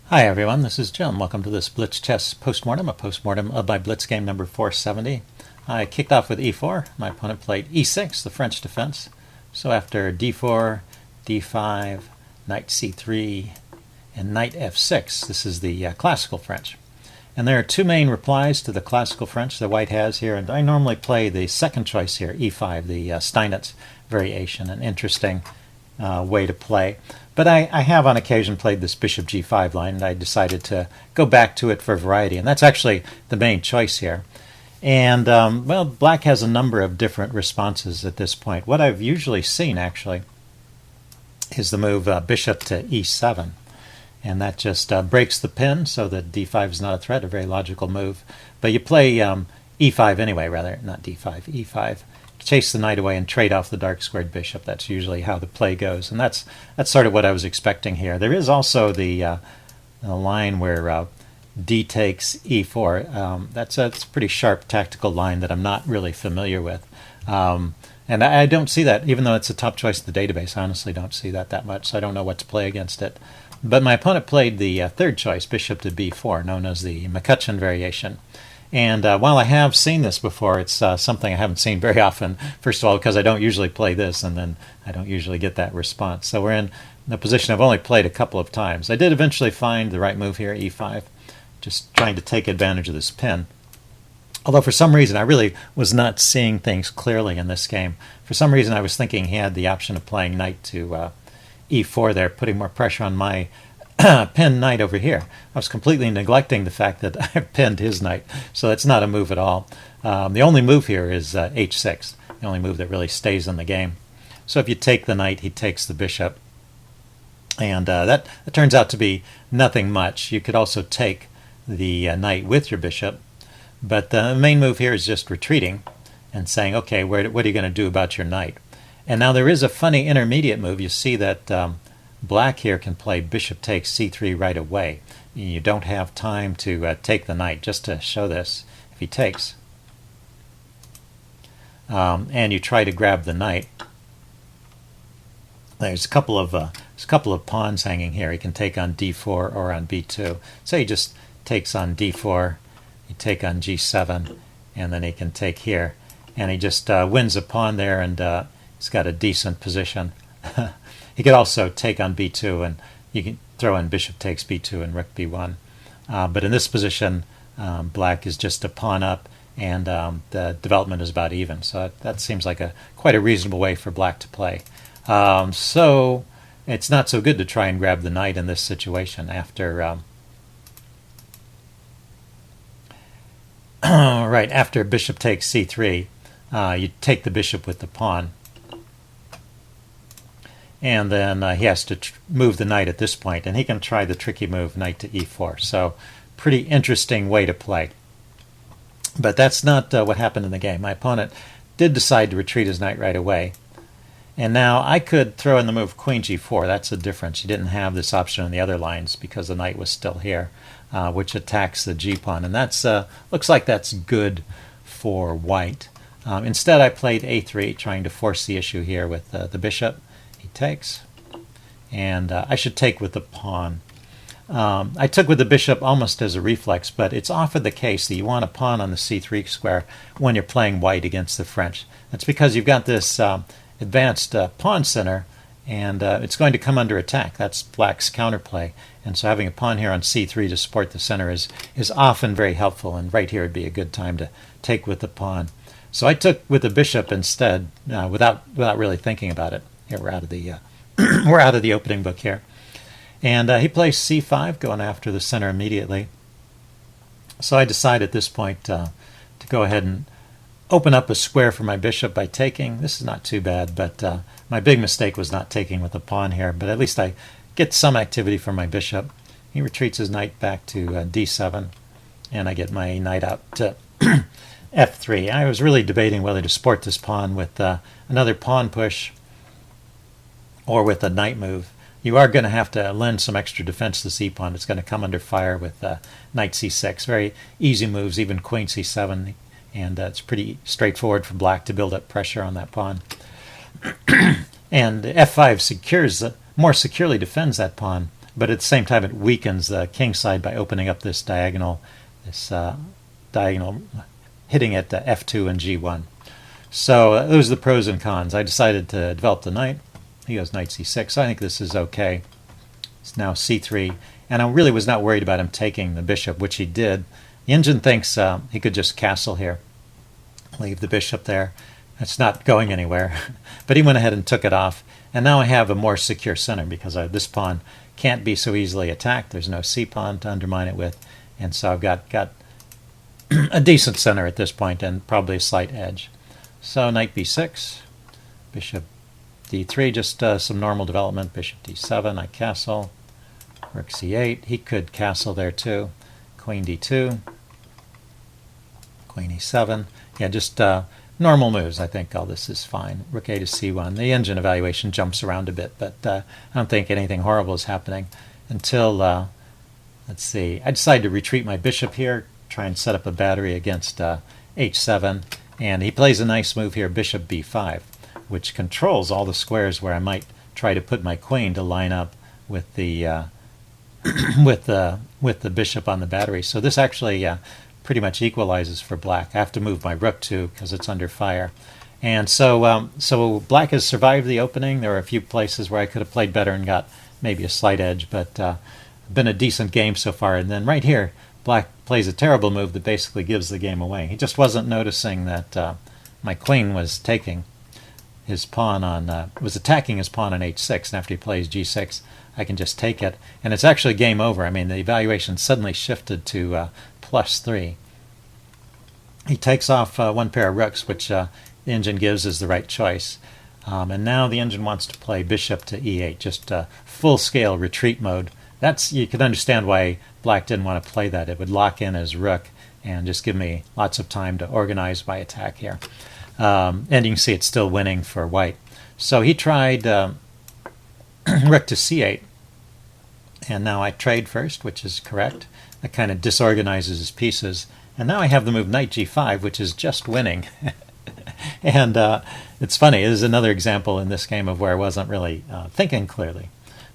Hi everyone, this is Jim. Welcome to this Blitz chess postmortem, a postmortem of my Blitz game number 470. I kicked off with e4. My opponent played e6, the French defense. So after d4, d5, knight c3, and knight f6, this is the classical French. And there are two main replies to the classical French that white has here, and I normally play the second choice here, e5, the Steinitz variation, an interesting way to play. But I have on occasion played this bishop g5 line, and I decided to go back to it for variety, and that's actually the main choice here. And, well, black has a number of different responses at this point. What I've usually seen, actually, is the move bishop to e7. And that just breaks the pin, so that d5 is not a threat, a very logical move. But you play e5 anyway, rather, not d5, e5. Chase the knight away and trade off the dark squared bishop. That's usually how the play goes, and that's sort of what I was expecting here. There is also the line where d takes e4. That's a pretty sharp tactical line that I'm not really familiar with. And I don't see that, even though it's a top choice in the database. I honestly don't see that much, so I don't know what to play against it. But my opponent played the third choice, bishop to b4, known as the MacCutcheon variation. And while I have seen this before, it's something I haven't seen very often, first of all, because I don't usually play this, and then I don't usually get that response. So we're in a position I've only played a couple of times. I did eventually find the right move here, e5, just trying to take advantage of this pin. Although for some reason I really was not seeing things clearly in this game. For some reason I was thinking he had the option of playing knight to e4 there, putting more pressure on my pinned knight over here. I was completely neglecting the fact that I pinned his knight, so that's not a move at all. The only move here is h6, the only move that really stays in the game. So if you take the knight, he takes the bishop, and that turns out to be nothing much. You could also take the knight with your bishop, but the main move here is just retreating and saying, okay, what are you going to do about your knight? And now there is a funny intermediate move. You see that black here can play bishop takes c3 right away. You don't have time to take the knight. Just to show this, if he takes and you try to grab the knight, there's a couple of pawns hanging here. He can take on d4 or on b2. So he just takes on d4, you take on g7, and then he can take here, and he just wins a pawn there, and he's got a decent position. He could also take on b2, and you can throw in bishop takes b2 and rook b1. But in this position, black is just a pawn up, and the development is about even. So that seems like quite a reasonable way for black to play. So it's not so good to try and grab the knight in this situation after after bishop takes c3. You take the bishop with the pawn. And then he has to move the knight at this point, and he can try the tricky move, knight to e4. So pretty interesting way to play. But that's not what happened in the game. My opponent did decide to retreat his knight right away. And now I could throw in the move queen g4. That's the difference. He didn't have this option on the other lines because the knight was still here, which attacks the g-pawn. And that's looks like that's good for white. Instead, I played a3, trying to force the issue here with the bishop. He takes, and I should take with the pawn. I took with the bishop almost as a reflex, but it's often the case that you want a pawn on the c3 square when you're playing white against the French. That's because you've got this advanced pawn center, and it's going to come under attack. That's black's counterplay, and so having a pawn here on c3 to support the center is often very helpful, and right here would be a good time to take with the pawn. So I took with the bishop instead, without really thinking about it. Here we're out of the we're out of the opening book here, and he plays c5, going after the center immediately. So I decide at this point to go ahead and open up a square for my bishop by taking. This is not too bad, but my big mistake was not taking with the pawn here. But at least I get some activity from my bishop. He retreats his knight back to d7, and I get my knight out to f3. I was really debating whether to support this pawn with another pawn push or with a knight move. You are going to have to lend some extra defense to the c-pawn. It's going to come under fire with knight c6. Very easy moves, even queen c7, and it's pretty straightforward for black to build up pressure on that pawn. And f5 more securely defends that pawn but at the same time it weakens the king side by opening up this diagonal, hitting at f2 and g1. So those are the pros and cons. I decided to develop the knight. He goes knight c6, so I think this is okay. It's now c3, and I really was not worried about him taking the bishop, which he did. The engine thinks he could just castle here, leave the bishop there. It's not going anywhere, but he went ahead and took it off, and now I have a more secure center because this pawn can't be so easily attacked. There's no c-pawn to undermine it with, and so I've got a decent center at this point and probably a slight edge. So knight b6, bishop d3, just some normal development. Bishop d7, I castle. Rook c8, he could castle there too. Queen d2, queen e7. Yeah, just normal moves. I think all this is fine. Rook a to c1. The engine evaluation jumps around a bit, but I don't think anything horrible is happening until, let's see, I decide to retreat my bishop here, try and set up a battery against h7. And he plays a nice move here, bishop b5, which controls all the squares where I might try to put my queen to line up with the with the bishop on the battery. So this actually pretty much equalizes for black. I have to move my rook too because it's under fire. And so so black has survived the opening. There are a few places where I could have played better and got maybe a slight edge, but been a decent game so far. And then right here, black plays a terrible move that basically gives the game away. He just wasn't noticing that my queen was taking his pawn on, was attacking his pawn on h6, and after he plays g6, I can just take it, and it's actually game over. I mean, the evaluation suddenly shifted to +3. He takes off one pair of rooks, which the engine gives as the right choice. And now the engine wants to play bishop to e8, just full-scale retreat mode. You can understand why black didn't want to play that. It would lock in his rook and just give me lots of time to organize my attack here. And you can see it's still winning for white. So he tried rook to c8, and now I trade first, which is correct. That kind of disorganizes his pieces. And now I have the move knight g5, which is just winning. And it's funny, it is another example in this game of where I wasn't really thinking clearly.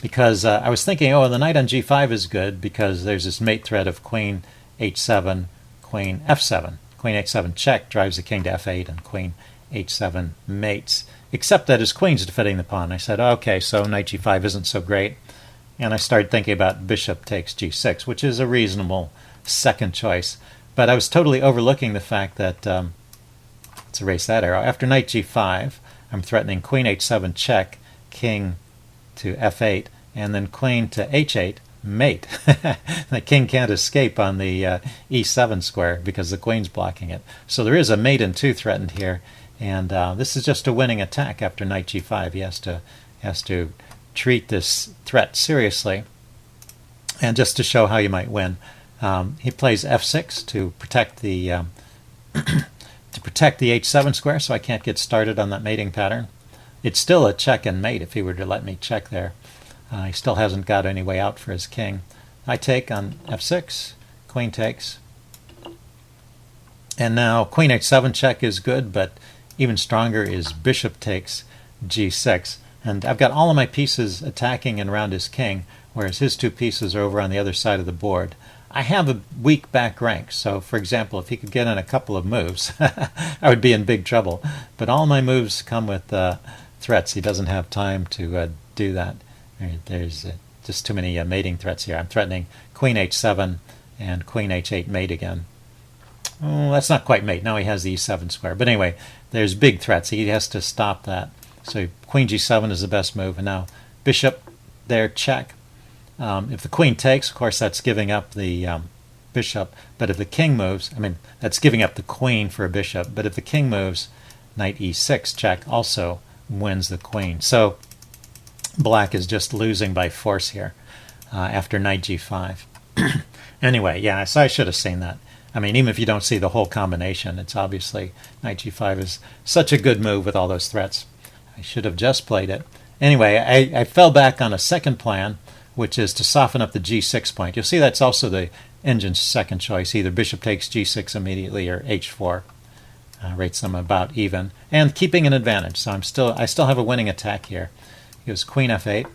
Because I was thinking, oh, the knight on g5 is good because there's this mate threat of queen h7, queen f7. Queen h7 check drives the king to f8, and queen h7 mates. Except that his queen's defending the pawn. I said, okay, so knight g5 isn't so great. And I started thinking about bishop takes g6, which is a reasonable second choice. But I was totally overlooking the fact that, let's erase that arrow. After knight g5, I'm threatening queen h7 check, king to f8, and then queen to h8, mate. The king can't escape on the e7 square because the queen's blocking it. So there is a mate and 2 threatened here, and this is just a winning attack after knight g5. He has to treat this threat seriously, and just to show how you might win, he plays f6 to protect the h7 square, so I can't get started on that mating pattern. It's still a check and mate if he were to let me check there. He still hasn't got any way out for his king. I take on f6, queen takes. And now queen h7 check is good, but even stronger is bishop takes g6. And I've got all of my pieces attacking and around his king, whereas his 2 pieces are over on the other side of the board. I have a weak back rank, so for example, if he could get in a couple of moves, I would be in big trouble. But all my moves come with threats. He doesn't have time to do that. There's just too many mating threats here. I'm threatening queen h7 and queen h8 mate again. Oh, that's not quite mate. Now he has the e7 square. But anyway, there's big threats. He has to stop that. So queen g7 is the best move. And now bishop there, check. If the queen takes, of course, that's giving up the bishop. But if the king moves, I mean, that's giving up the queen for a bishop. But if the king moves, knight e6 check also wins the queen. So black is just losing by force here after knight g5. Anyway, yeah, so I should have seen that. I mean, even if you don't see the whole combination, it's obviously knight g5 is such a good move with all those threats. I should have just played it. Anyway, I fell back on a second plan, which is to soften up the g6 point. You'll see that's also the engine's second choice. Either bishop takes g6 immediately or h4. Rates them about even, and keeping an advantage. So I still have a winning attack here. He goes queen f8,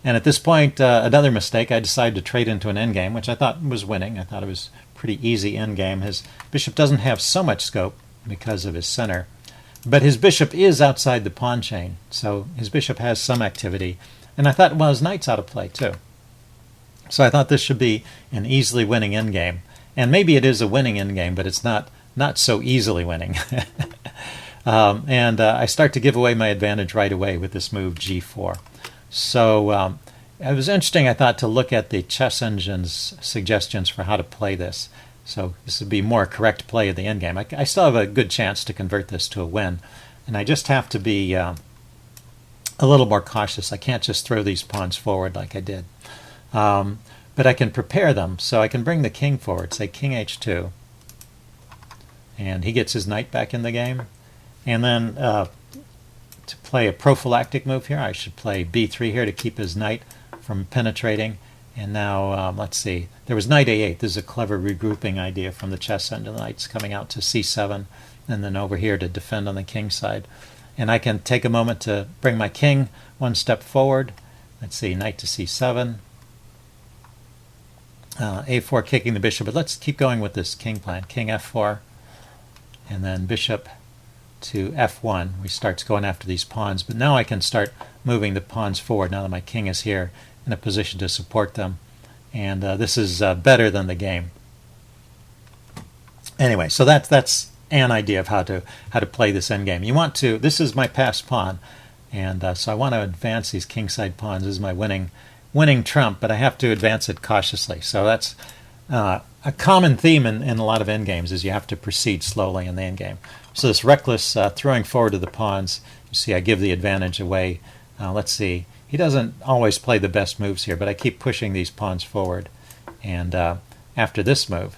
And at this point, another mistake, I decided to trade into an endgame, which I thought was winning. I thought it was pretty easy endgame. His bishop doesn't have so much scope because of his center, but his bishop is outside the pawn chain, so his bishop has some activity. And I thought, well, his knight's out of play too. So I thought this should be an easily winning endgame. And maybe it is a winning endgame, but it's not so easily winning. I start to give away my advantage right away with this move g4. So it was interesting, I thought, to look at the chess engine's suggestions for how to play this. So this would be more correct play of the endgame. I still have a good chance to convert this to a win. And I just have to be a little more cautious. I can't just throw these pawns forward like I did. But I can prepare them. So I can bring the king forward, say king h2. And he gets his knight back in the game. And then to play a prophylactic move here, I should play b3 here to keep his knight from penetrating. And now, let's see, there was knight a8. This is a clever regrouping idea from the chess end. The knight's coming out to c7, and then over here to defend on the king side. And I can take a moment to bring my king one step forward. Let's see, knight to c7. a4 kicking the bishop, but let's keep going with this king plan. King f4, and then bishop to f1. We start going after these pawns, but now I can start moving the pawns forward now that my king is here in a position to support them. And this is better than the game. Anyway, so that's an idea of how to play this endgame. You want to, this is my passed pawn, and so I want to advance these kingside pawns. This is my winning trump, but I have to advance it cautiously. So that's a common theme in a lot of endgames, is you have to proceed slowly in the endgame. So this reckless throwing forward of the pawns, you see I give the advantage away. Let's see, he doesn't always play the best moves here, but I keep pushing these pawns forward. And after this move,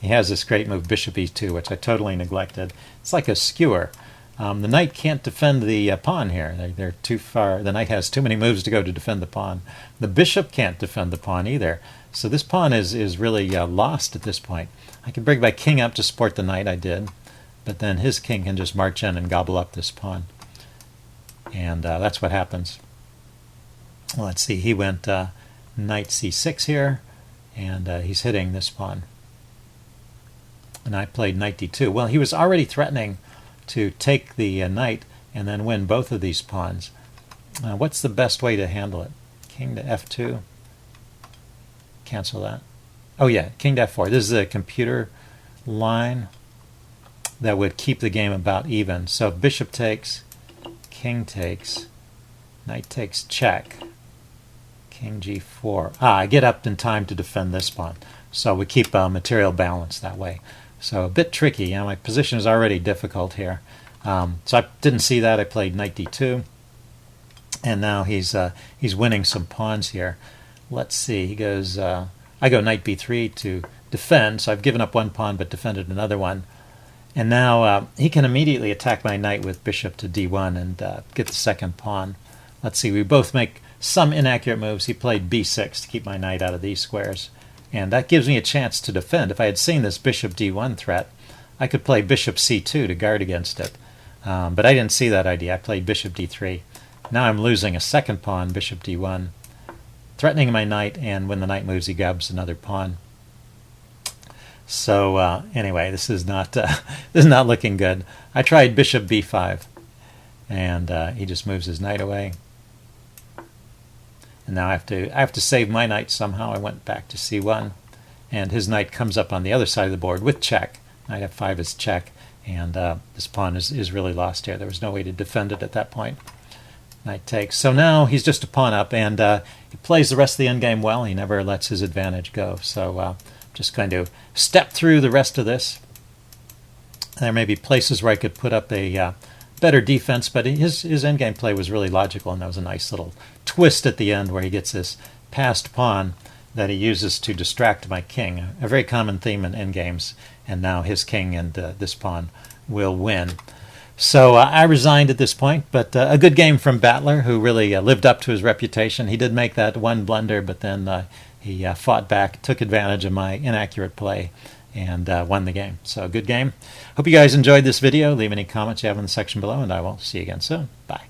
he has this great move, bishop e2, which I totally neglected. It's like a skewer. The knight can't defend the pawn here. They're too far. The knight has too many moves to go to defend the pawn. The bishop can't defend the pawn either. So this pawn is really lost at this point. I can bring my king up to support the knight, I did, but then his king can just march in and gobble up this pawn. And that's what happens. Well, let's see, he went knight c6 here, and he's hitting this pawn. And I played knight d2. Well, he was already threatening to take the knight and then win both of these pawns. What's the best way to handle it? King to f2. Cancel that. Oh yeah, king to f4. This is a computer line that would keep the game about even. So bishop takes, king takes, knight takes check, king g4. I get up in time to defend this pawn. So we keep material balance that way. So a bit tricky. You know, my position is already difficult here. So I didn't see that. I played knight d2, and now he's winning some pawns here. Let's see. He goes. I go knight b3 to defend. So I've given up one pawn but defended another one. And now he can immediately attack my knight with bishop to d1 and get the second pawn. Let's see. We both make some inaccurate moves. He played b6 to keep my knight out of these squares. And that gives me a chance to defend. If I had seen this bishop d1 threat, I could play bishop c2 to guard against it. But I didn't see that idea. I played bishop d3. Now I'm losing a second pawn, bishop d1, threatening my knight, and when the knight moves, he grabs another pawn. So anyway, this is not looking good. I tried bishop b5, and he just moves his knight away. And now I have to save my knight somehow. I went back to c1, and his knight comes up on the other side of the board with check. Knight f5 is check, and this pawn is really lost here. There was no way to defend it at that point. Knight takes. So now he's just a pawn up, and he plays the rest of the endgame well. He never lets his advantage go. So just going to step through the rest of this. There may be places where I could put up a better defense, but his endgame play was really logical, and that was a nice little twist at the end where he gets this passed pawn that he uses to distract my king. A very common theme in endgames, and now his king and this pawn will win. So I resigned at this point, but a good game from Battler, who really lived up to his reputation. He did make that one blunder, but then he fought back, took advantage of my inaccurate play, and won the game. So good game. Hope you guys enjoyed this video. Leave any comments you have in the section below, and I will see you again soon. Bye.